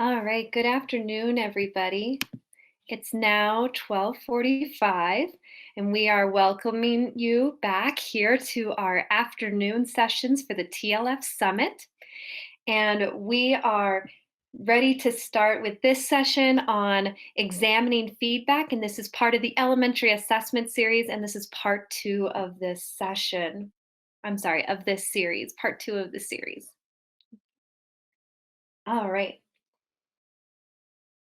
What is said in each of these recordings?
All right, good afternoon, everybody. It's now 12:45, and we are welcoming you back here to our afternoon sessions for the TLF Summit. And we are ready to start with this session on examining feedback. And this is part of the elementary assessment series, and this is part two of this session. I'm sorry, of this series, part two of the series. All right.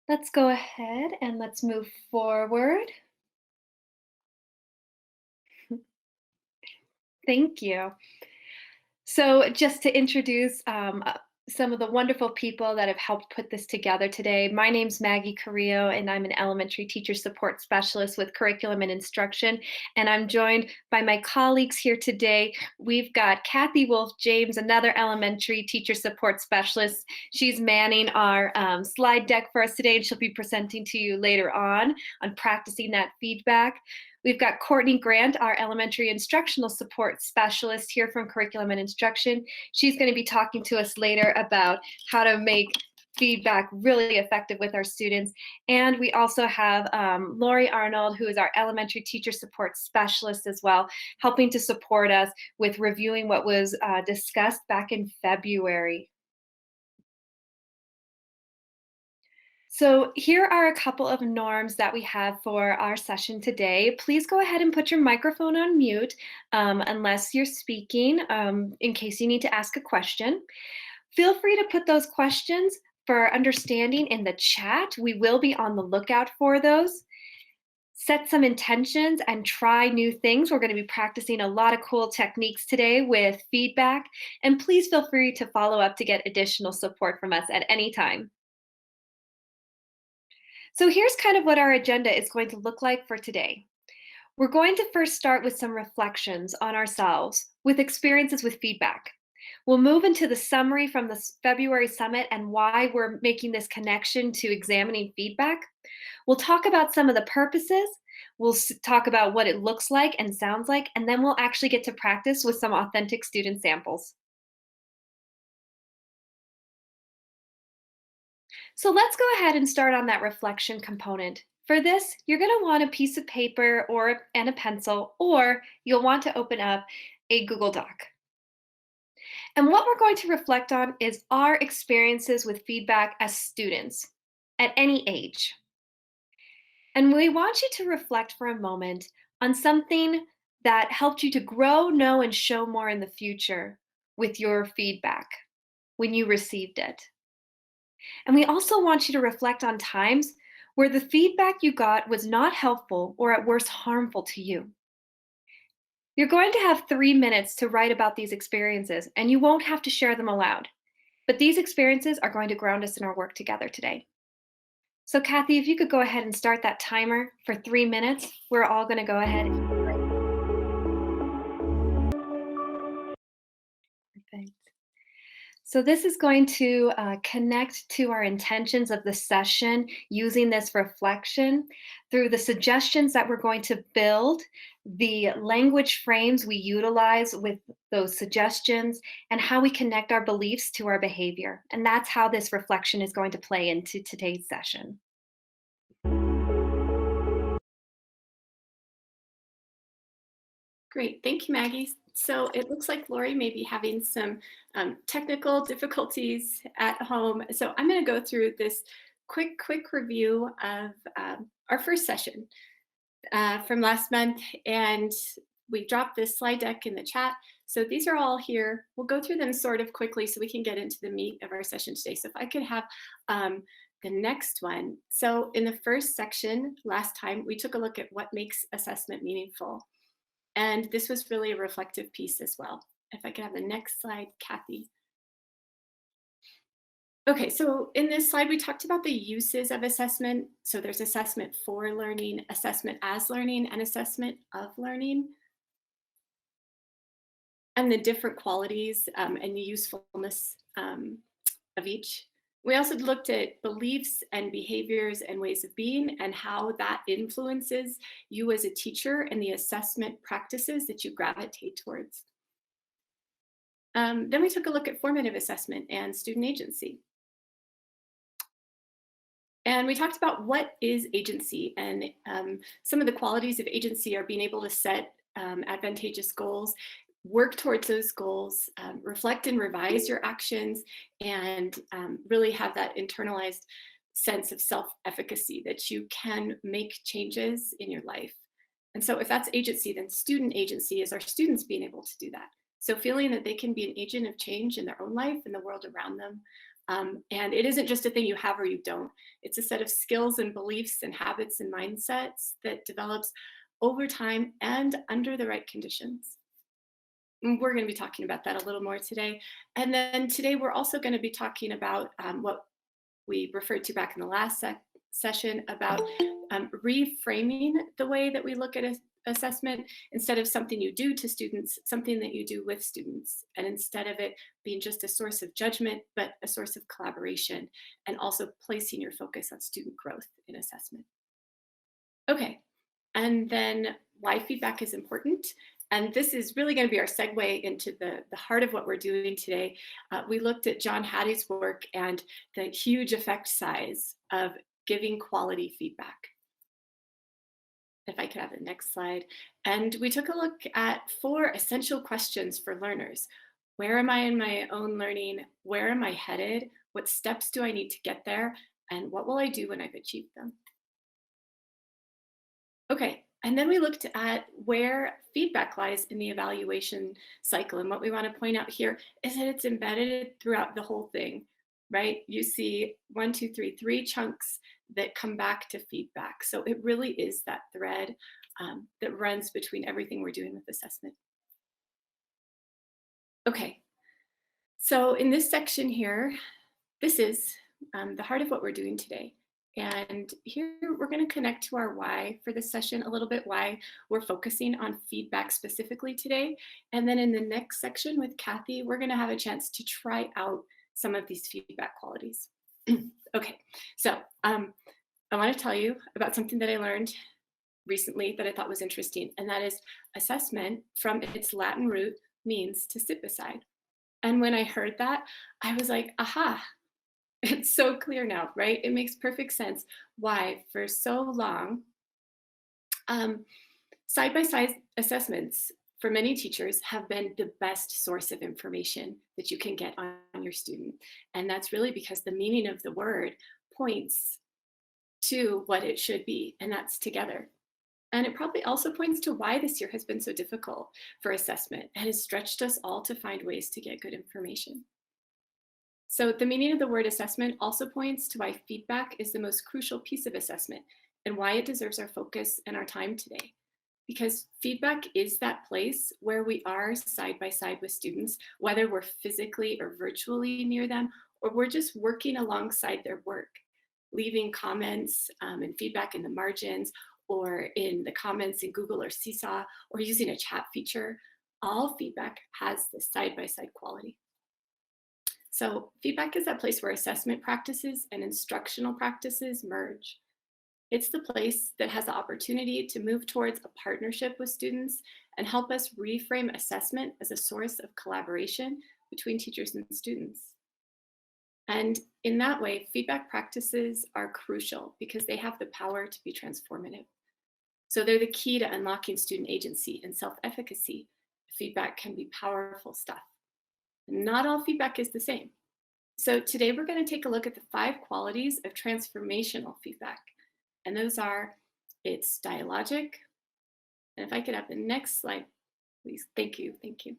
Let's go ahead and let's move forward. Thank you. So, just to introduce some of the wonderful people that have helped put this together today, my name's Maggie Carrillo, and I'm an elementary teacher support specialist with curriculum and instruction. And I'm joined by my colleagues here today. We've got Kathy Wolf James, another elementary teacher support specialist. She's manning our slide deck for us today, and she'll be presenting to you later on practicing that feedback. We've got Courtney Grant, our elementary instructional support specialist here from Curriculum and Instruction. She's going to be talking to us later about how to make feedback really effective with our students. And we also have Lori Arnold, who is our elementary teacher support specialist as well, helping to support us with reviewing what was discussed back in February. So here are a couple of norms that we have for our session today. Please go ahead and put your microphone on mute unless you're speaking in case you need to ask a question. Feel free to put those questions for understanding in the chat. We will be on the lookout for those. Set some intentions and try new things. We're going to be practicing a lot of cool techniques today with feedback. And please feel free to follow up to get additional support from us at any time. So here's kind of what our agenda is going to look like for today. We're going to first start with some reflections on ourselves with experiences with feedback. We'll move into the summary from the February summit and why we're making this connection to examining feedback. We'll talk about some of the purposes. We'll talk about what it looks like and sounds like, and then we'll actually get to practice with some authentic student samples. So let's go ahead and start on that reflection component. For this, you're going to want a piece of paper and a pencil, or you'll want to open up a Google Doc. And what we're going to reflect on is our experiences with feedback as students at any age. And we want you to reflect for a moment on something that helped you to grow, know, and show more in the future with your feedback when you received it. And we also want you to reflect on times where the feedback you got was not helpful or at worst harmful to you. You're going to have 3 minutes to write about these experiences, and you won't have to share them aloud. But these experiences are going to ground us in our work together today. So Kathy, if you could go ahead and start that timer for 3 minutes, we're all going to go ahead. Perfect. So this is going to connect to our intentions of the session using this reflection through the suggestions that we're going to build, the language frames we utilize with those suggestions, and how we connect our beliefs to our behavior. And that's how this reflection is going to play into today's session. Great, thank you, Maggie. So it looks like Lori may be having some technical difficulties at home. So I'm going to go through this quick review of our first session from last month. And we dropped this slide deck in the chat. So these are all here. We'll go through them sort of quickly so we can get into the meat of our session today. So if I could have the next one. So in the first section last time, we took a look at what makes assessment meaningful. And this was really a reflective piece as well. If I could have the next slide, Kathy. Okay, so in this slide, we talked about the uses of assessment. So there's assessment for learning, assessment as learning, and assessment of learning, and the different qualities and the usefulness of each. We also looked at beliefs and behaviors and ways of being and how that influences you as a teacher and the assessment practices that you gravitate towards. Then we took a look at formative assessment and student agency. And we talked about what is agency, and some of the qualities of agency are being able to set advantageous goals, work towards those goals, reflect and revise your actions, and really have that internalized sense of self-efficacy that you can make changes in your life. And so if that's agency, then student agency is our students being able to do that. So feeling that they can be an agent of change in their own life and the world around them. And it isn't just a thing you have or you don't. It's a set of skills and beliefs and habits and mindsets that develops over time and under the right conditions. And we're going to be talking about that a little more today. And then today we're also going to be talking about what we referred to back in the last session about reframing the way that we look at assessment. Instead of something you do to students, something that you do with students. And instead of it being just a source of judgment, but a source of collaboration, and also placing your focus on student growth in assessment. Okay, and then why feedback is important. And this is really going to be our segue into the heart of what we're doing today. We looked at John Hattie's work and the huge effect size of giving quality feedback. If I could have the next slide. And we took a look at 4 essential questions for learners. Where am I in my own learning? Where am I headed? What steps do I need to get there? And what will I do when I've achieved them? Okay, and then we looked at where feedback lies in the evaluation cycle. And what we want to point out here is that it's embedded throughout the whole thing, right? You see 1, 2, 3, 3 chunks that come back to feedback. So it really is that thread that runs between everything we're doing with assessment. Okay, so in this section here, this is the heart of what we're doing today. And here we're going to connect to our why for this session a little bit, why we're focusing on feedback specifically today. And then in the next section with Kathy, we're going to have a chance to try out some of these feedback qualities. Okay, so I want to tell you about something that I learned recently that I thought was interesting, and that is assessment from its Latin root means to sit beside. And when I heard that, I was like, aha, it's so clear now, right? It makes perfect sense why for so long, side-by-side assessments for many teachers have been the best source of information that you can get on your student. And that's really because the meaning of the word points to what it should be, and that's together. And it probably also points to why this year has been so difficult for assessment and has stretched us all to find ways to get good information. So the meaning of the word assessment also points to why feedback is the most crucial piece of assessment and why it deserves our focus and our time today. Because feedback is that place where we are side by side with students, whether we're physically or virtually near them, or we're just working alongside their work, leaving comments and feedback in the margins, or in the comments in Google or Seesaw, or using a chat feature. All feedback has this side-by-side quality. So feedback is that place where assessment practices and instructional practices merge. It's the place that has the opportunity to move towards a partnership with students and help us reframe assessment as a source of collaboration between teachers and students. And in that way, feedback practices are crucial because they have the power to be transformative. So they're the key to unlocking student agency and self-efficacy. Feedback can be powerful stuff. Not all feedback is the same. So today we're going to take a look at the 5 qualities of transformational feedback. And those are, it's dialogic. And if I could have the next slide, please. Thank you. Thank you.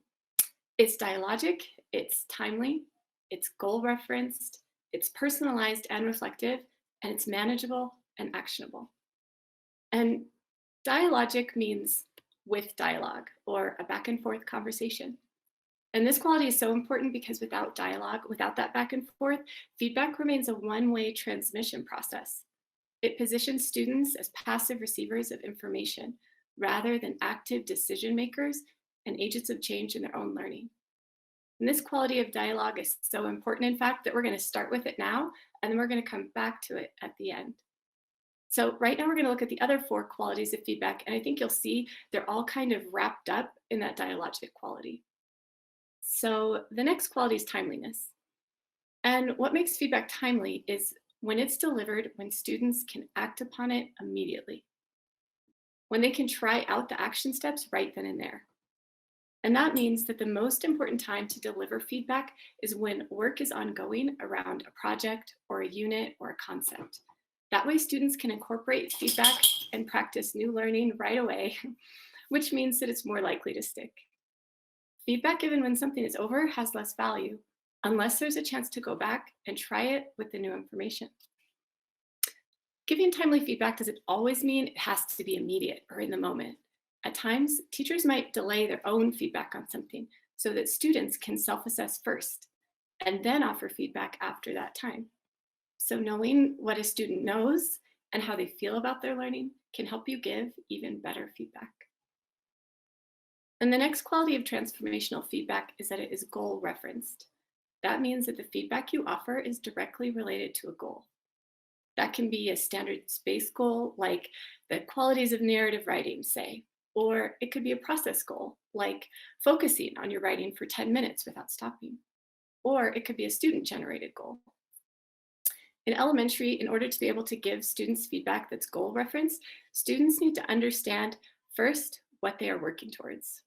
It's dialogic, it's timely, it's goal referenced, it's personalized and reflective, and it's manageable and actionable. And dialogic means with dialogue or a back and forth conversation. And this quality is so important because without dialogue, without that back and forth, feedback remains a one-way transmission process. It positions students as passive receivers of information rather than active decision makers and agents of change in their own learning. And this quality of dialogue is so important, in fact, that we're going to start with it now, and then we're going to come back to it at the end. So right now we're going to look at the other 4 qualities of feedback, and I think you'll see they're all kind of wrapped up in that dialogic quality. So the next quality is timeliness. And what makes feedback timely is when it's delivered, when students can act upon it immediately, when they can try out the action steps right then and there. And that means that the most important time to deliver feedback is when work is ongoing around a project or a unit or a concept. That way, students can incorporate feedback and practice new learning right away, which means that it's more likely to stick. Feedback given when something is over has less value, unless there's a chance to go back and try it with the new information. Giving timely feedback doesn't always mean it has to be immediate or in the moment. At times, teachers might delay their own feedback on something so that students can self-assess first and then offer feedback after that time. So knowing what a student knows and how they feel about their learning can help you give even better feedback. And the next quality of transformational feedback is that it is goal referenced. That means that the feedback you offer is directly related to a goal. That can be a standard space goal, like the qualities of narrative writing, say, or it could be a process goal, like focusing on your writing for 10 minutes without stopping, or it could be a student-generated goal. In elementary, in order to be able to give students feedback that's goal referenced, students need to understand first what they are working towards.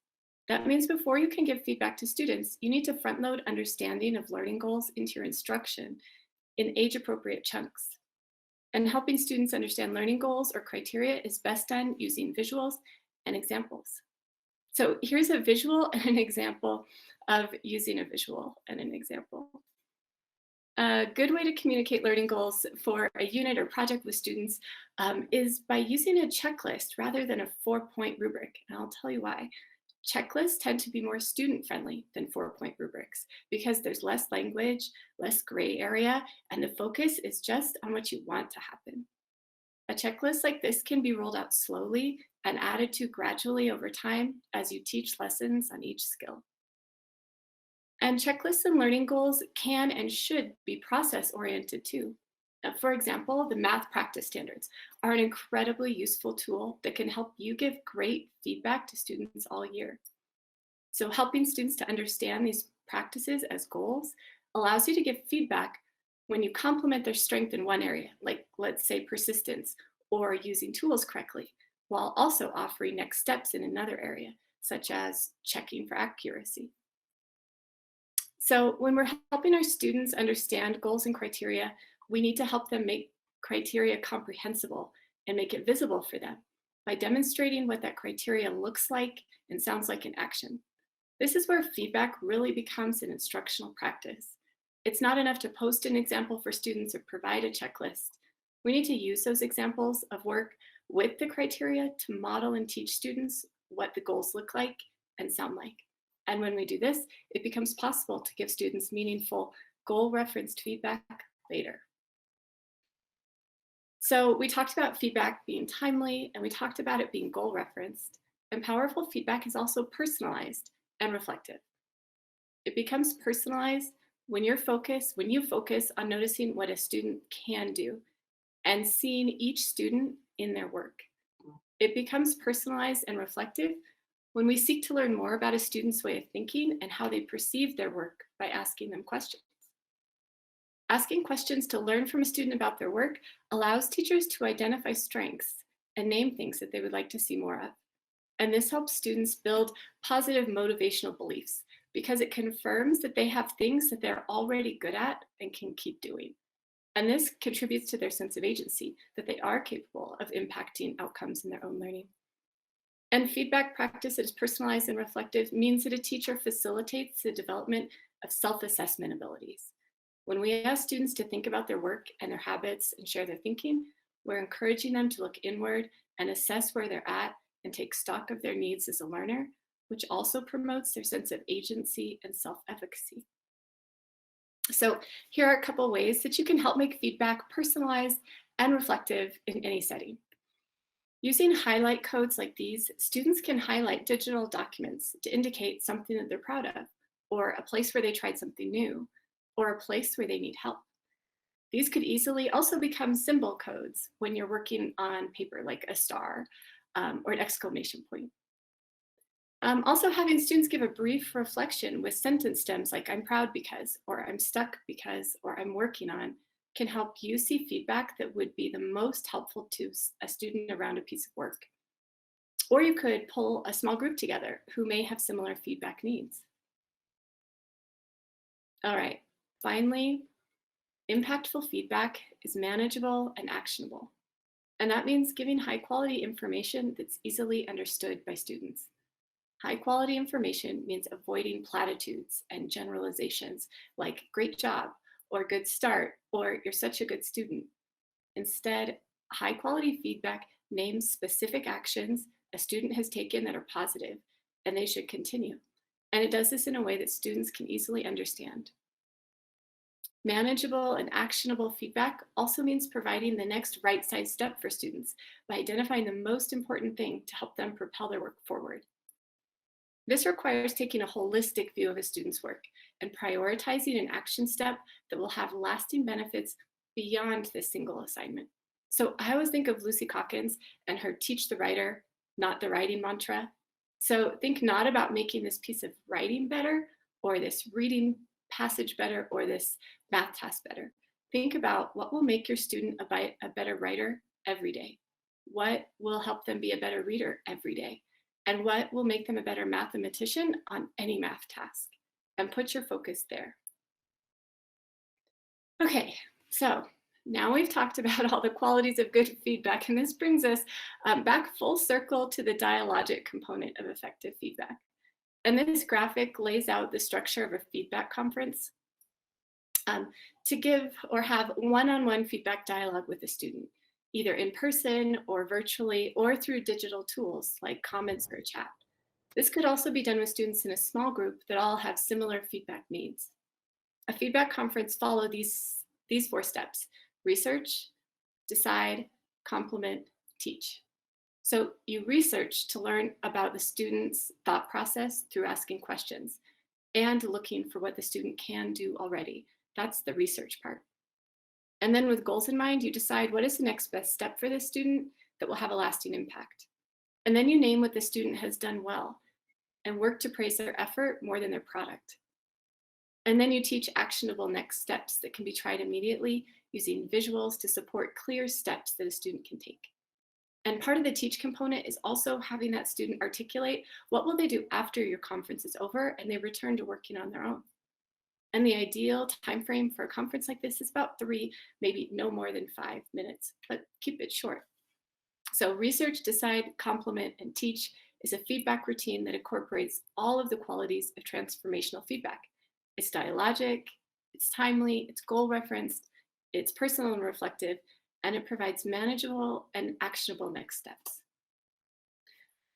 That means before you can give feedback to students, you need to front load understanding of learning goals into your instruction in age-appropriate chunks. And helping students understand learning goals or criteria is best done using visuals and examples. So here's a visual and an example of using a visual and an example. A good way to communicate learning goals for a unit or project with students is by using a checklist rather than a 4-point rubric. And I'll tell you why. Checklists tend to be more student-friendly than 4-point rubrics because there's less language, less gray area, and the focus is just on what you want to happen. A checklist like this can be rolled out slowly and added to gradually over time as you teach lessons on each skill. And checklists and learning goals can and should be process-oriented too. For example, the math practice standards are an incredibly useful tool that can help you give great feedback to students all year. So helping students to understand these practices as goals allows you to give feedback when you complement their strength in one area, like let's say persistence or using tools correctly, while also offering next steps in another area, such as checking for accuracy. So when we're helping our students understand goals and criteria, we need to help them make criteria comprehensible and make it visible for them by demonstrating what that criteria looks like and sounds like in action. This is where feedback really becomes an instructional practice. It's not enough to post an example for students or provide a checklist. We need to use those examples of work with the criteria to model and teach students what the goals look like and sound like. And when we do this, it becomes possible to give students meaningful goal-referenced feedback later. So we talked about feedback being timely, and we talked about it being goal-referenced. And powerful feedback is also personalized and reflective. It becomes personalized when you focus on noticing what a student can do and seeing each student in their work. It becomes personalized and reflective when we seek to learn more about a student's way of thinking and how they perceive their work by asking them questions. Asking questions to learn from a student about their work allows teachers to identify strengths and name things that they would like to see more of. And this helps students build positive motivational beliefs because it confirms that they have things that they're already good at and can keep doing. And this contributes to their sense of agency, that they are capable of impacting outcomes in their own learning. And feedback practice that is personalized and reflective means that a teacher facilitates the development of self-assessment abilities. When we ask students to think about their work and their habits and share their thinking, we're encouraging them to look inward and assess where they're at and take stock of their needs as a learner, which also promotes their sense of agency and self-efficacy. So here are a couple ways that you can help make feedback personalized and reflective in any setting. Using highlight codes like these, students can highlight digital documents to indicate something that they're proud of, or a place where they tried something new, or a place where they need help. These could easily also become symbol codes when you're working on paper, like a star or an exclamation point. Also, having students give a brief reflection with sentence stems like "I'm proud because," or "I'm stuck because," or "I'm working on," can help you see feedback that would be the most helpful to a student around a piece of work. Or you could pull a small group together who may have similar feedback needs. All right, finally, impactful feedback is manageable and actionable. And that means giving high quality information that's easily understood by students. High quality information means avoiding platitudes and generalizations like great job or good start or you're such a good student. Instead, high quality feedback names specific actions a student has taken that are positive and they should continue. And it does this in a way that students can easily understand. Manageable and actionable feedback also means providing the next right size step for students by identifying the most important thing to help them propel their work forward. This requires taking a holistic view of a student's work and prioritizing an action step that will have lasting benefits beyond this single assignment. So I always think of Lucy Calkins and her teach the writer, not the writing mantra. So think not about making this piece of writing better or this reading passage better or this math task better. Think about what will make your student a better writer every day. What will help them be a better reader every day? And what will make them a better mathematician on any math task? And put your focus there. Okay, so now we've talked about all the qualities of good feedback, and this brings us back full circle to the dialogic component of effective feedback. And this graphic lays out the structure of a feedback conference to give or have one-on-one feedback dialogue with the student, either in person or virtually or through digital tools like comments or chat. This could also be done with students in a small group that all have similar feedback needs. A feedback conference follows these 4 steps: research, decide, complement, teach. So you research to learn about the student's thought process through asking questions and looking for what the student can do already. That's the research part. And then with goals in mind, you decide what is the next best step for this student that will have a lasting impact. And then you name what the student has done well and work to praise their effort more than their product. And then you teach actionable next steps that can be tried immediately using visuals to support clear steps that a student can take. And part of the teach component is also having that student articulate what will they do after your conference is over and they return to working on their own. And the ideal time frame for a conference like this is about 3, maybe no more than 5 minutes, but keep it short. So research, decide, complement, and teach is a feedback routine that incorporates all of the qualities of transformational feedback. It's dialogic, it's timely, it's goal referenced, it's personal and reflective, and it provides manageable and actionable next steps.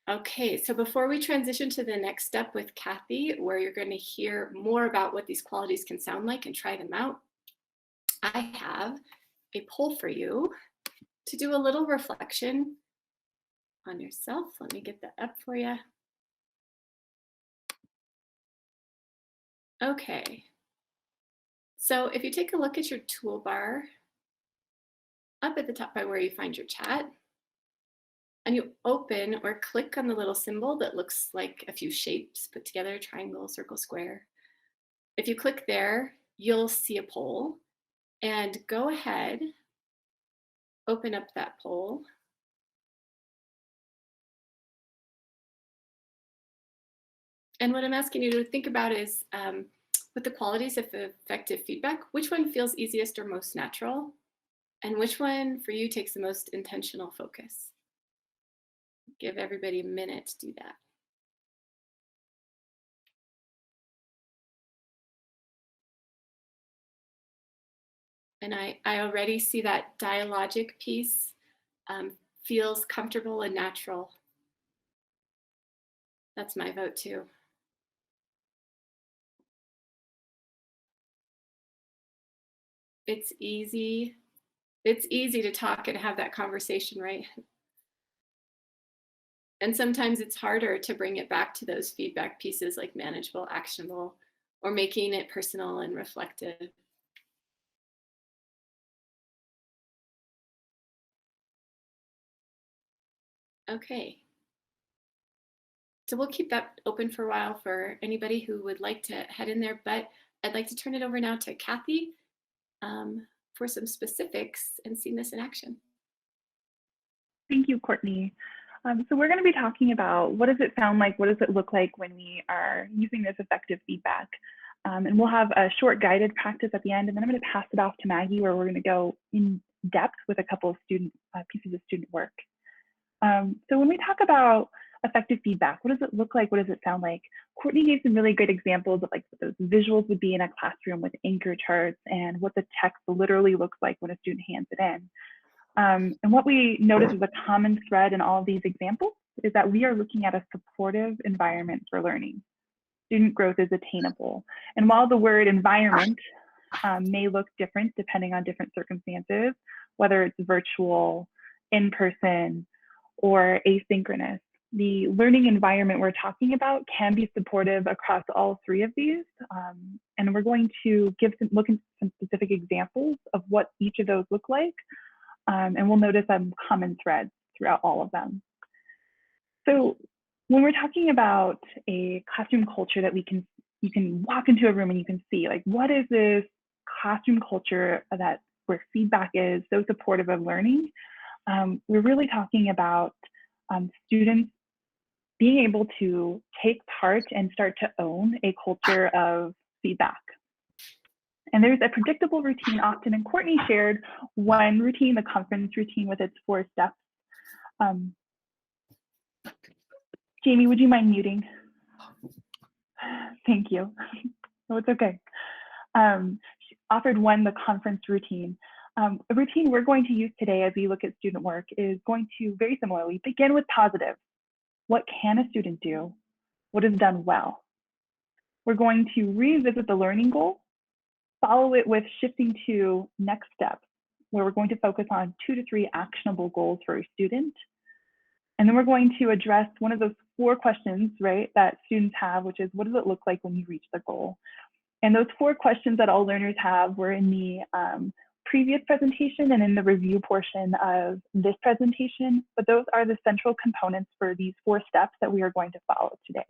Okay, so before we transition to the next step with Kathy, where you're going to hear more about what these qualities can sound like and try them out, I have a poll for you to do a little reflection on yourself. Let me get that up for you. Okay, so if you take a look at your toolbar, up at the top by where you find your chat, and you open or click on the little symbol that looks like a few shapes put together, triangle, circle, square. If you click there, you'll see a poll, and go ahead, open up that poll. And what I'm asking you to think about is with the qualities of effective feedback, which one feels easiest or most natural? And which one for you takes the most intentional focus? Give everybody a minute to do that. And I already see that dialogic piece feels comfortable and natural. That's my vote too. It's easy. It's easy to talk and have that conversation, right? And sometimes it's harder to bring it back to those feedback pieces like manageable, actionable, or making it personal and reflective. Okay. So we'll keep that open for a while for anybody who would like to head in there, but I'd like to turn it over now to Kathy for some specifics and seen this in action. Thank you, Courtney. So we're going to be talking about what does it sound like, what does it look like when we are using this effective feedback. And we'll have a short guided practice at the end, and then I'm going to pass it off to Maggie, where we're going to go in depth with a couple of student pieces of student work. So when we talk about effective feedback, what does it look like? What does it sound like? Courtney gave some really great examples of like what those visuals would be in a classroom with anchor charts and what the text literally looks like when a student hands it in. And what we notice is a common thread in all of these examples is that we are looking at a supportive environment for learning. Student growth is attainable. And while the word environment may look different depending on different circumstances, whether it's virtual, in person, or asynchronous, the learning environment we're talking about can be supportive across all three of these. And we're going to look at some specific examples of what each of those look like. And we'll notice some common threads throughout all of them. So when we're talking about a classroom culture that you can walk into a room and you can see, like, what is this classroom culture where feedback is so supportive of learning? We're really talking about students being able to take part and start to own a culture of feedback. And there's a predictable routine often, and Courtney shared one routine, the conference routine with its 4 steps. Jamie, would you mind muting? Thank you. No, it's okay. She offered one, the conference routine. A routine we're going to use today as we look at student work is going to very similarly begin with positive. What can a student do? What is done well? We're going to revisit the learning goal, follow it with shifting to next steps, where we're going to focus on 2 to 3 actionable goals for a student. And then we're going to address one of those 4 questions, right, that students have, which is, what does it look like when you reach the goal? And those 4 questions that all learners have were in the previous presentation and in the review portion of this presentation, but those are the central components for these 4 steps that we are going to follow today.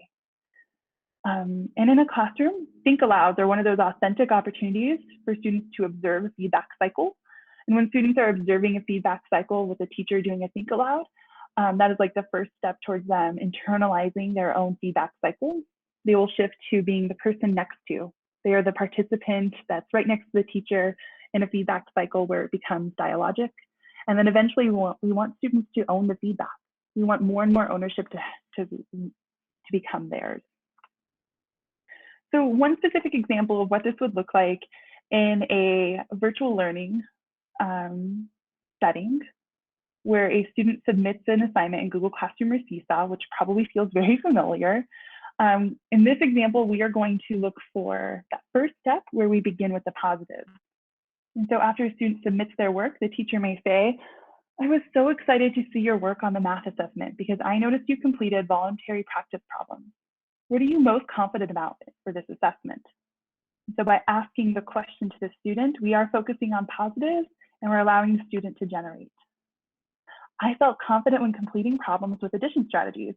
And in a classroom, think alouds are one of those authentic opportunities for students to observe a feedback cycle. And when students are observing a feedback cycle with a teacher doing a think aloud, that is like the first step towards them internalizing their own feedback cycle. They will shift to being the person next to. They are the participant that's right next to the teacher in a feedback cycle where it becomes dialogic. And then eventually we want students to own the feedback. We want more and more ownership to become theirs. So one specific example of what this would look like in a virtual learning setting where a student submits an assignment in Google Classroom or Seesaw, which probably feels very familiar. In this example, we are going to look for that first step where we begin with the positive. And so after a student submits their work, the teacher may say, I was so excited to see your work on the math assessment because I noticed you completed voluntary practice problems. What are you most confident about for this assessment? So by asking the question to the student, we are focusing on positive and we're allowing the student to generate. I felt confident when completing problems with addition strategies.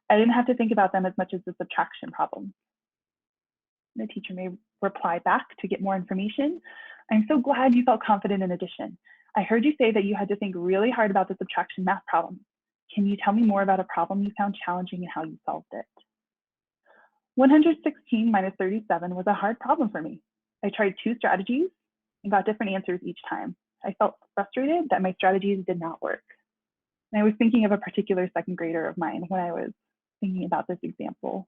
I didn't have to think about them as much as the subtraction problem. The teacher may reply back to get more information. I'm so glad you felt confident in addition. I heard you say that you had to think really hard about the subtraction math problem. Can you tell me more about a problem you found challenging and how you solved it? 116 minus 37 was a hard problem for me. I tried 2 strategies and got different answers each time. I felt frustrated that my strategies did not work. And I was thinking of a particular 2nd grader of mine when I was thinking about this example.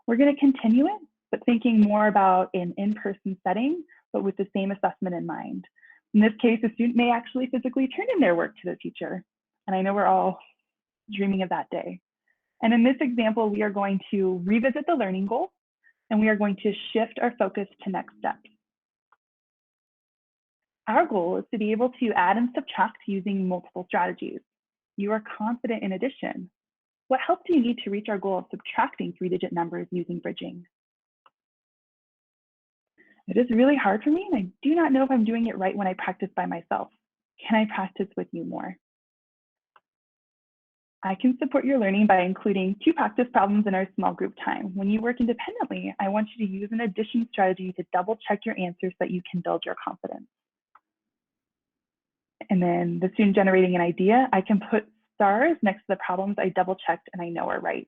We're going to continue it, but thinking more about an in-person setting, but with the same assessment in mind. In this case, the student may actually physically turn in their work to the teacher. And I know we're all dreaming of that day. And in this example, we are going to revisit the learning goal, and we are going to shift our focus to next steps. Our goal is to be able to add and subtract using multiple strategies. You are confident in addition. What help do you need to reach our goal of subtracting 3-digit numbers using bridging? It is really hard for me, and I do not know if I'm doing it right when I practice by myself. Can I practice with you more? I can support your learning by including 2 practice problems in our small group time. When you work independently, I want you to use an addition strategy to double check your answers so that you can build your confidence. And then the student generating an idea, I can put stars next to the problems I double checked and I know are right.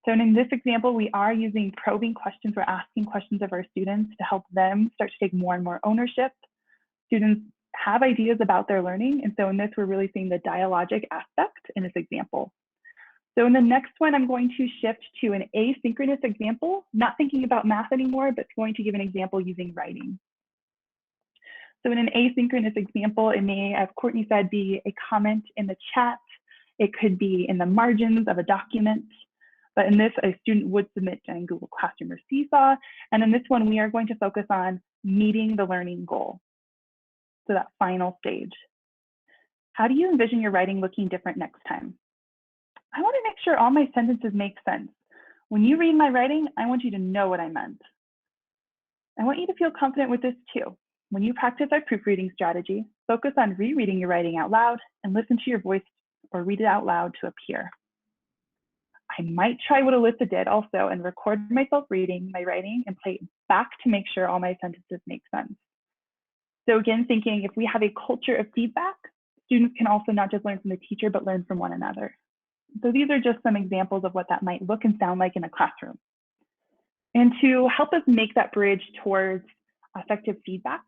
So in this example, we are using probing questions. We're asking questions of our students to help them start to take more and more ownership. Students have ideas about their learning. And so in this, we're really seeing the dialogic aspect in this example. So in the next one, I'm going to shift to an asynchronous example, not thinking about math anymore, but going to give an example using writing. So in an asynchronous example, it may, as Courtney said, be a comment in the chat. It could be in the margins of a document. But in this, a student would submit in Google Classroom or Seesaw. And in this one, we are going to focus on meeting the learning goal. So that final stage. How do you envision your writing looking different next time? I want to make sure all my sentences make sense. When you read my writing, I want you to know what I meant. I want you to feel confident with this too. When you practice our proofreading strategy, focus on rereading your writing out loud and listen to your voice or read it out loud to appear. I might try what Alyssa did also and record myself reading my writing and play it back to make sure all my sentences make sense. So again, thinking if we have a culture of feedback, students can also not just learn from the teacher, but learn from one another. So these are just some examples of what that might look and sound like in a classroom. And to help us make that bridge towards effective feedback,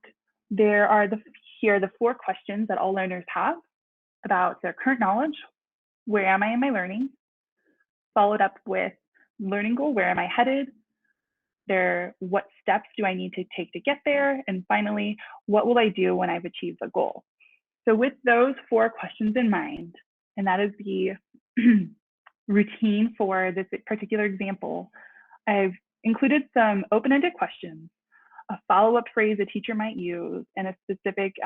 there are here the 4 questions that all learners have about their current knowledge, where am I in my learning, followed up with learning goal, where am I headed, what steps do I need to take to get there, and finally, what will I do when I've achieved the goal? So with those 4 questions in mind, and that is the routine for this particular example, I've included some open-ended questions, a follow-up phrase a teacher might use, and a specific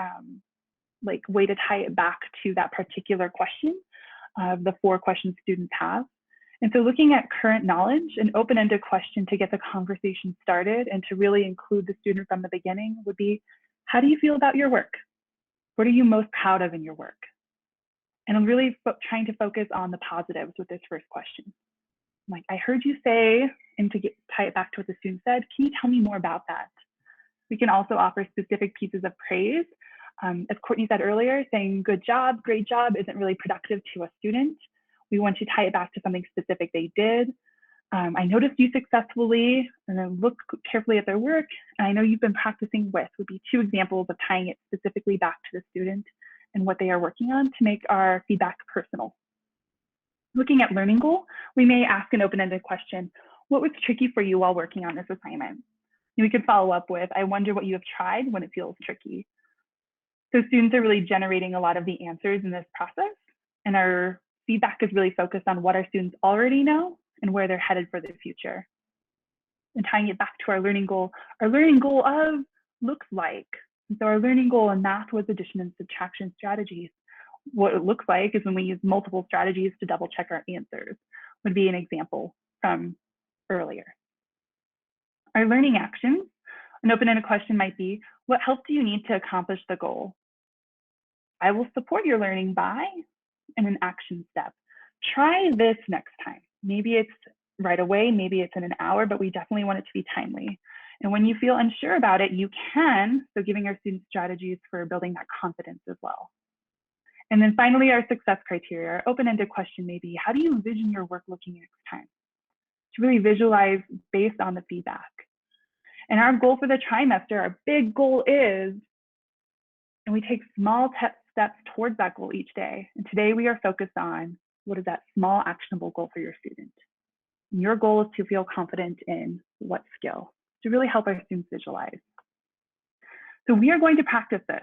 way to tie it back to that particular question of the 4 questions students have. And so looking at current knowledge, an open-ended question to get the conversation started and to really include the student from the beginning would be, how do you feel about your work? What are you most proud of in your work? And I'm really trying to focus on the positives with this first question. Like, I heard you say, and to tie it back to what the student said, can you tell me more about that? We can also offer specific pieces of praise. As Courtney said earlier, saying good job, great job isn't really productive to a student. We want to tie it back to something specific they did. I noticed you successfully, and then look carefully at their work, and I know you've been practicing with would be 2 examples of tying it specifically back to the student and what they are working on to make our feedback personal. Looking at learning goal, we may ask an open-ended question, what was tricky for you while working on this assignment? And we could follow up with, I wonder what you have tried when it feels tricky. So students are really generating a lot of the answers in this process, and our feedback is really focused on what our students already know and where they're headed for the future. And tying it back to our learning goal of looks like. And so our learning goal in math was addition and subtraction strategies. What it looks like is when we use multiple strategies to double check our answers, would be an example from earlier. Our learning actions, an open-ended question might be, what help do you need to accomplish the goal? I will support your learning by, and an action step. Try this next time. Maybe it's right away, maybe it's in an hour, but we definitely want it to be timely. And when you feel unsure about it, you can, so giving our students strategies for building that confidence as well. And then finally, our success criteria, our open-ended question may be, how do you envision your work looking next time? To really visualize based on the feedback. And our goal for the trimester, our big goal is, and we take small steps towards that goal each day. And today we are focused on what is that small actionable goal for your student. And your goal is to feel confident in what skill, to really help our students visualize. So we are going to practice this.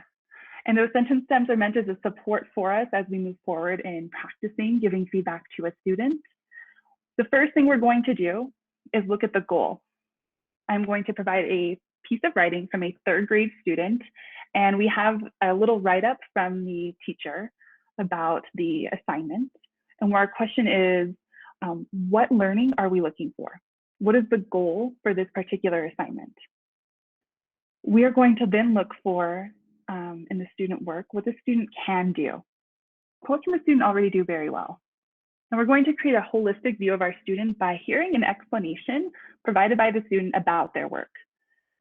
And those sentence stems are meant as a support for us as we move forward in practicing giving feedback to a student. The first thing we're going to do is look at the goal. I'm going to provide a piece of writing from a 3rd grade student, and we have a little write-up from the teacher about the assignment. And where our question is, what learning are we looking for? What is the goal for this particular assignment? We are going to then look for, in the student work, what the student can do. What can the student already do very well? And we're going to create a holistic view of our student by hearing an explanation provided by the student about their work.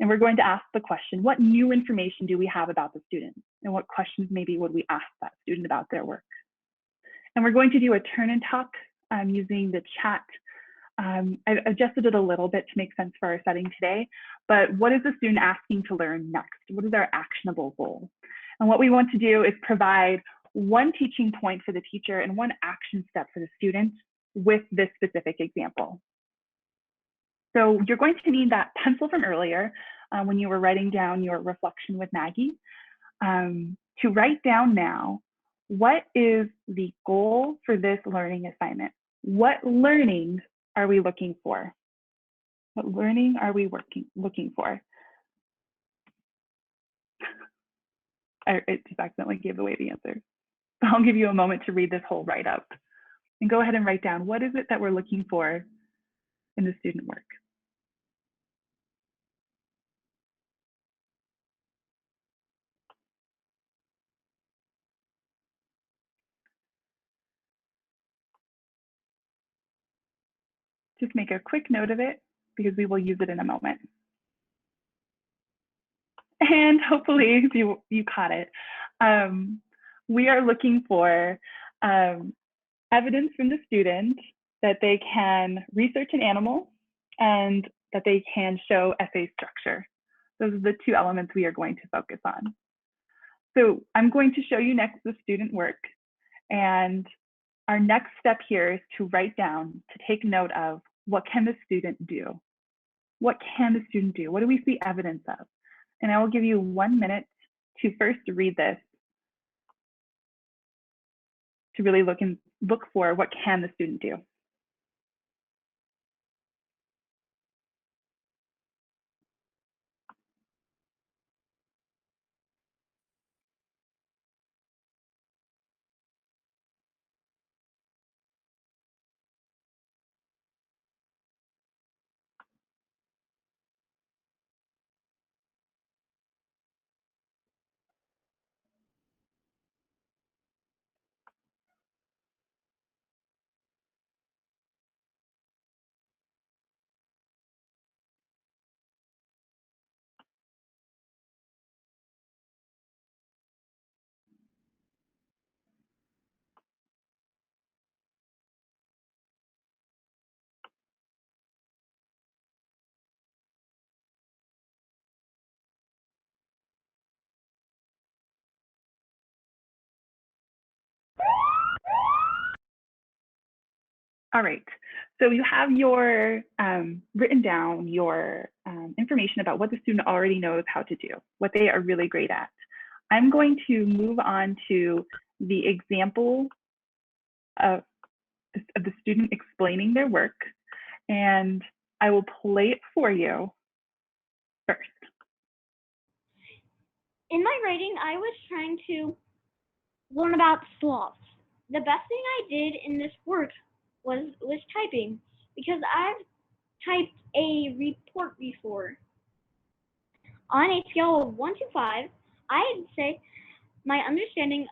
And we're going to ask the question, what new information do we have about the student? And what questions maybe would we ask that student about their work? And we're going to do a turn and talk using the chat. I adjusted it a little bit to make sense for our setting today, but what is the student asking to learn next? What is our actionable goal? And what we want to do is provide one teaching point for the teacher and one action step for the student with this specific example. So you're going to need that pencil from earlier when you were writing down your reflection with Maggie to write down now, what is the goal for this learning assignment? What learning are we looking for? What learning are we looking for? It just accidentally gave away the answer. I'll give you a moment to read this whole write-up and go ahead and write down, what is it that we're looking for in the student work? Just make a quick note of it because we will use it in a moment. And hopefully you caught it. We are looking for evidence from the student that they can research an animal and that they can show essay structure. Those are the two elements we are going to focus on. So I'm going to show you next the student work. And our next step here is to write down, to take note of, what can the student do? What can the student do? What do we see evidence of? And I will give you 1 minute to first read this, to really look for what can the student do. All right, so you have your written down your information about what the student already knows how to do, what they are really great at. I'm going to move on to the example of the student explaining their work, and I will play it for you first. In my writing, I was trying to learn about sloths. The best thing I did in this work was typing, because I've typed a report before. On a scale of 1 to 5, I'd say my understanding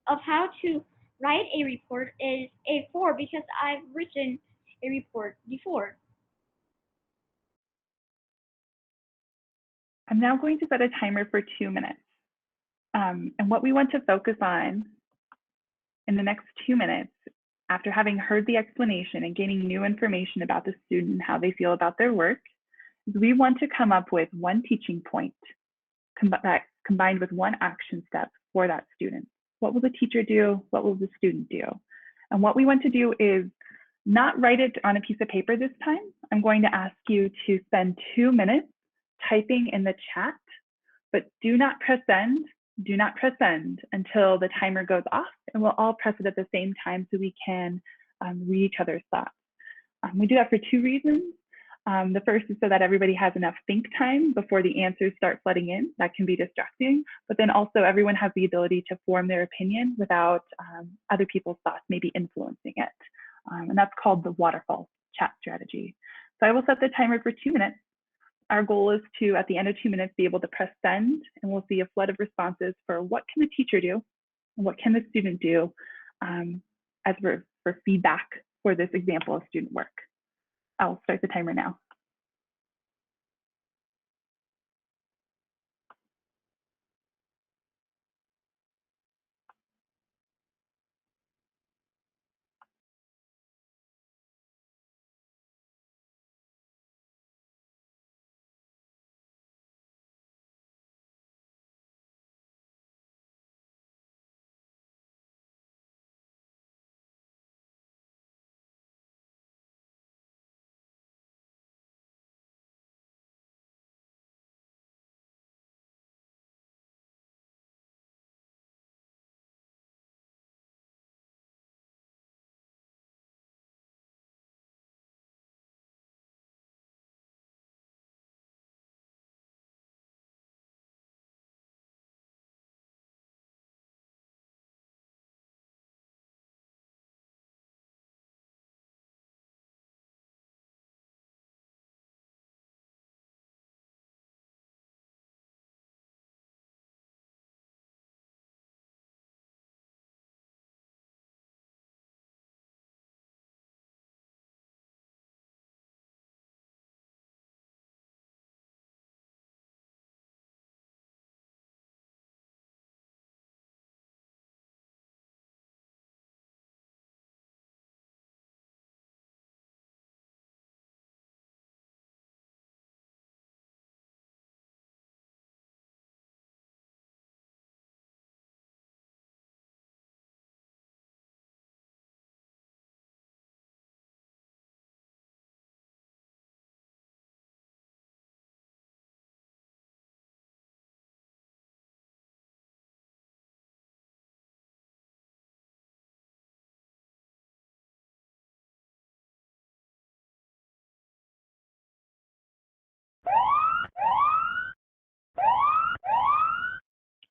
of how to write a report is a 4, because I've written a report before. I'm now going to set a timer for 2 minutes. And what we want to focus on in the next 2 minutes, after having heard the explanation and gaining new information about the student and how they feel about their work, is we want to come up with one teaching point combined with one action step for that student. What will the teacher do? What will the student do? And what we want to do is not write it on a piece of paper this time. I'm going to ask you to spend 2 minutes typing in the chat, but do not press send. Do not press send until the timer goes off, and we'll all press it at the same time so we can read each other's thoughts. We do that for 2 reasons. The first is so that everybody has enough think time before the answers start flooding in. That can be distracting, but then also everyone has the ability to form their opinion without other people's thoughts maybe influencing it. And that's called the waterfall chat strategy. So I will set the timer for 2 minutes. Our goal is to, at the end of 2 minutes, be able to press send, and we'll see a flood of responses for what can the teacher do and what can the student do as for feedback for this example of student work. I'll start the timer now.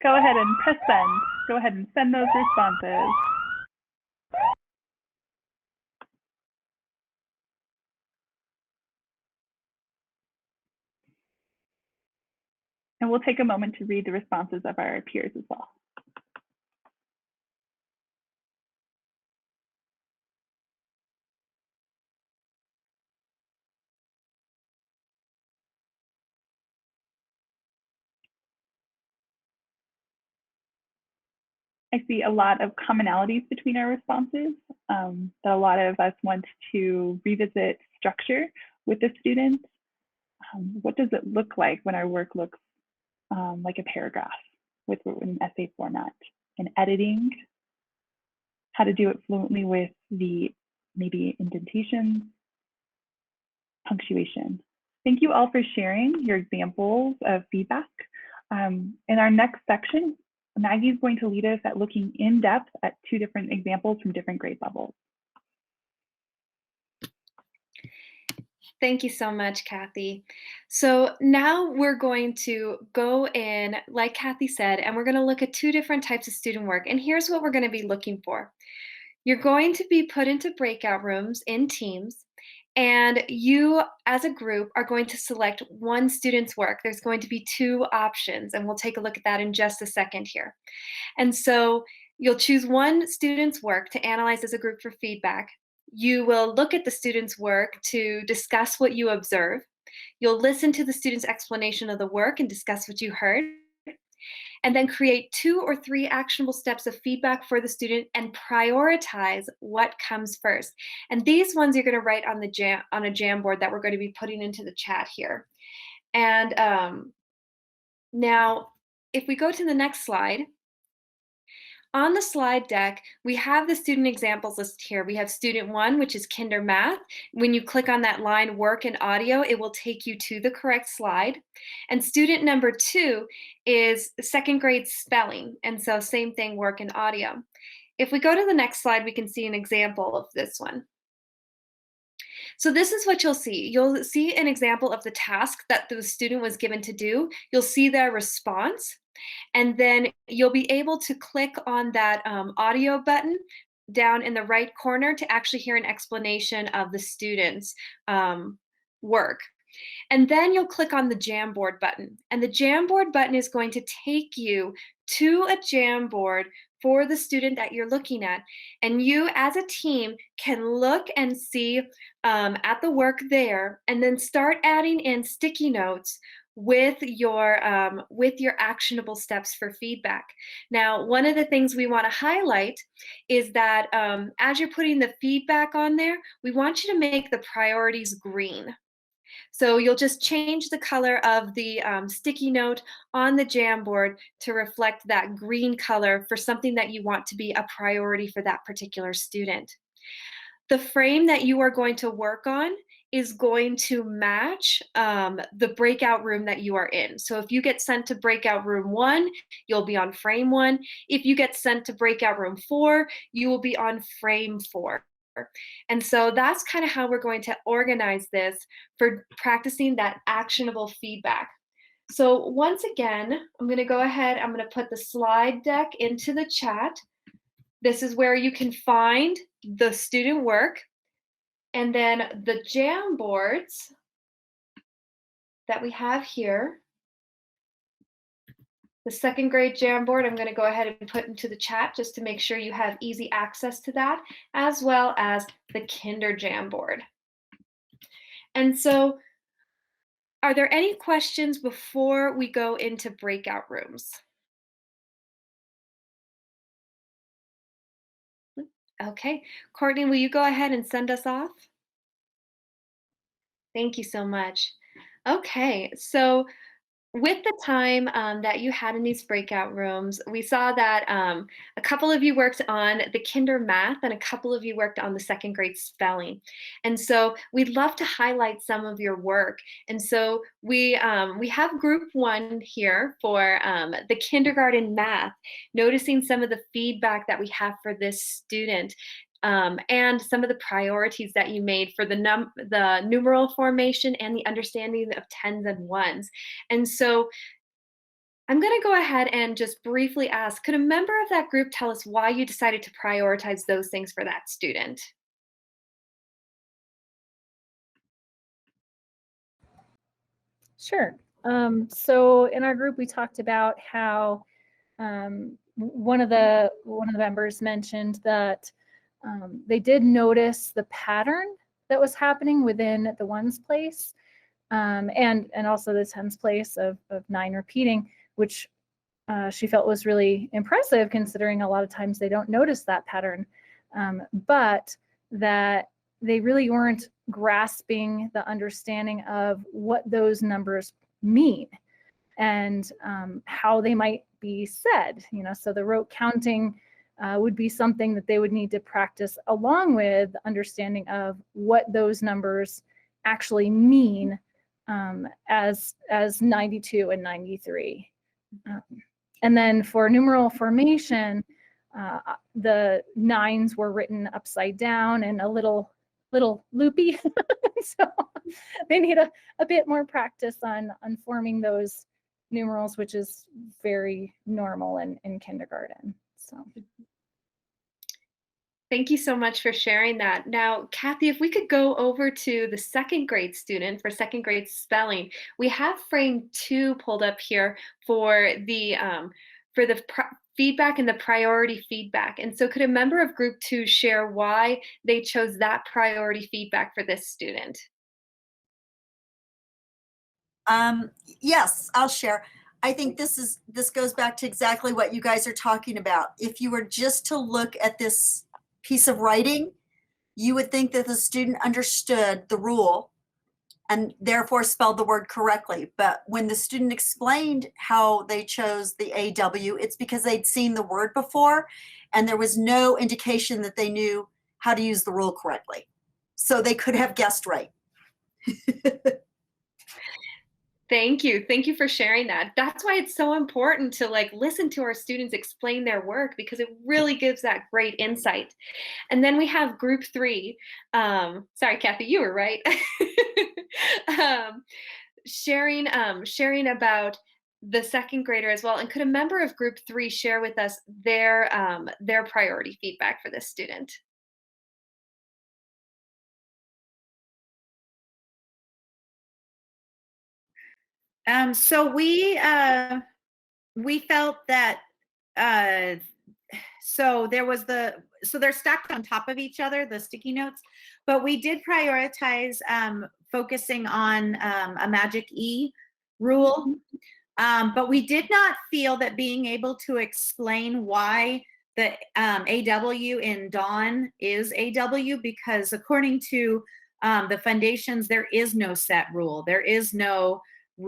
Go ahead and press send. Go ahead and send those responses. And we'll take a moment to read the responses of our peers as well. I see a lot of commonalities between our responses, that a lot of us want to revisit structure with the students. What does it look like when our work looks like a paragraph with an essay format? And editing, how to do it fluently with the maybe indentation, punctuation. Thank you all for sharing your examples of feedback. In our next section, Maggie is going to lead us at looking in depth at 2 different examples from different grade levels. Thank you so much, Kathy. So now we're going to go in, like Kathy said, and we're going to look at 2 different types of student work. And here's what we're going to be looking for. You're going to be put into breakout rooms in teams, and you as a group are going to select one student's work. There's going to be 2 options, and we'll take a look at that in just a second here. And so you'll choose one student's work to analyze as a group for feedback. You will look at the student's work to discuss what you observe. You'll listen to the student's explanation of the work and discuss what you heard. And then create 2 or 3 actionable steps of feedback for the student and prioritize what comes first. And these ones you're going to write on a Jamboard that we're going to be putting into the chat here. And now, if we go to the next slide, on the slide deck, we have the student examples list here. We have student 1, which is kinder math. When you click on that line, work and audio, it will take you to the correct slide. And student number 2 is 2nd grade spelling. And so same thing, work and audio. If we go to the next slide, we can see an example of this one. So this is what you'll see. You'll see an example of the task that the student was given to do. You'll see their response. And then you'll be able to click on that audio button down in the right corner to actually hear an explanation of the student's work. And then you'll click on the Jamboard button. And the Jamboard button is going to take you to a Jamboard for the student that you're looking at. And you as a team can look and see at the work there and then start adding in sticky notes with your actionable steps for feedback. Now, one of the things we want to highlight is that as you're putting the feedback on there, we want you to make the priorities green. So you'll just change the color of the sticky note on the Jamboard to reflect that green color for something that you want to be a priority for that particular student. The frame that you are going to work on is going to match the breakout room that you are in. So if you get sent to breakout room 1, you'll be on frame 1. If you get sent to breakout room 4, you will be on frame 4. And so that's kind of how we're going to organize this for practicing that actionable feedback. So once again, I'm going to go ahead, I'm going to put the slide deck into the chat. This is where you can find the student work. And then the Jamboards that we have here, the 2nd grade Jamboard, I'm going to go ahead and put into the chat just to make sure you have easy access to that, as well as the kinder Jamboard. And so, are there any questions before we go into breakout rooms? Okay, Courtney, will you go ahead and send us off? Thank you so much. Okay, so with the time that you had in these breakout rooms, we saw that a couple of you worked on the kinder math and a couple of you worked on the 2nd grade spelling. And so we'd love to highlight some of your work. And so we have group 1 here for the kindergarten math, noticing some of the feedback that we have for this student. And some of the priorities that you made for the numeral formation and the understanding of tens and ones. And so I'm going to go ahead and just briefly ask, could a member of that group tell us why you decided to prioritize those things for that student? Sure. So in our group, we talked about how one of the members mentioned that they did notice the pattern that was happening within the ones place, and also the tens place of 9 repeating, which she felt was really impressive considering a lot of times they don't notice that pattern, but that they really weren't grasping the understanding of what those numbers mean and how they might be said. So the rote counting would be something that they would need to practice along with understanding of what those numbers actually mean, as 92 and 93. And then for numeral formation, the 9s were written upside down and a little loopy. So they need a bit more practice on forming those numerals, which is very normal in kindergarten. So Thank you so much for sharing that. Now, Kathy, if we could go over to the second grade student for second grade spelling, we have frame 2 pulled up here for the feedback and the priority feedback. And so could a member of group 2 share why they chose that priority feedback for this student? Yes, I'll share. I think this goes back to exactly what you guys are talking about. If you were just to look at this piece of writing, you would think that the student understood the rule and therefore spelled the word correctly. But when the student explained how they chose the AW, it's because they'd seen the word before and there was no indication that they knew how to use the rule correctly. So they could have guessed right. Thank you. Thank you for sharing that. That's why it's so important to listen to our students explain their work because it really gives that great insight. And then we have group 3. Sorry, Kathy, you were right. um, sharing about the second grader as well. And could a member of group 3 share with us their priority feedback for this student? So we felt that so they're stacked on top of each other, the sticky notes, but we did prioritize focusing on a magic E rule. But we did not feel that being able to explain why the AW in Dawn is AW, because according to the foundations, there is no set rule. There is no,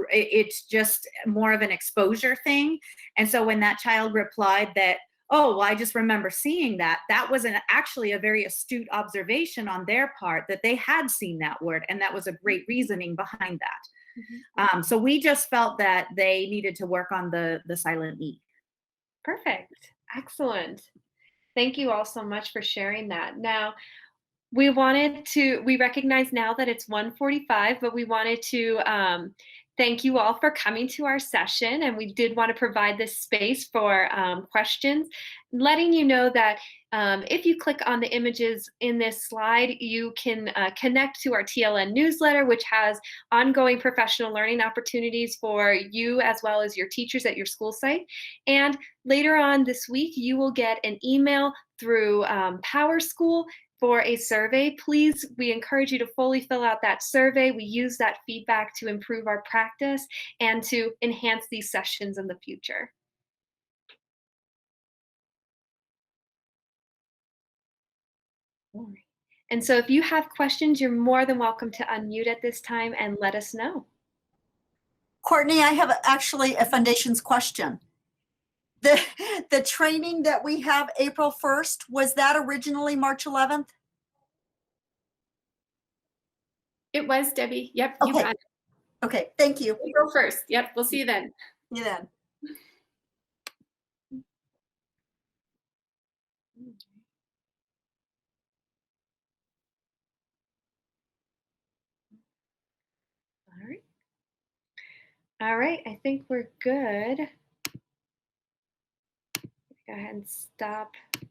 it's just more of an exposure thing. And so when that child replied that, oh, well, I just remember seeing that, that was actually a very astute observation on their part that they had seen that word. And that was a great reasoning behind that. So we just felt that they needed to work on the silent E. Perfect. Excellent. Thank you all so much for sharing that. Now, we recognize now that it's 1:45, but we wanted to thank you all for coming to our session. And we did want to provide this space for questions, letting you know that if you click on the images in this slide, you can connect to our TLN newsletter, which has ongoing professional learning opportunities for you as well as your teachers at your school site. And later on this week, you will get an email through PowerSchool for a survey. Please, we encourage you to fully fill out that survey. We use that feedback to improve our practice and to enhance these sessions in the future. All right. And so if you have questions, you're more than welcome to unmute at this time and let us know. Courtney, I have actually a foundations question. The training that we have April 1st, was that originally March 11th? It was, Debbie. Yep, you Okay. got it. Okay, thank you. April 1st. Yep, we'll see you then. See you then. All right. All right, I think we're good. Go ahead and stop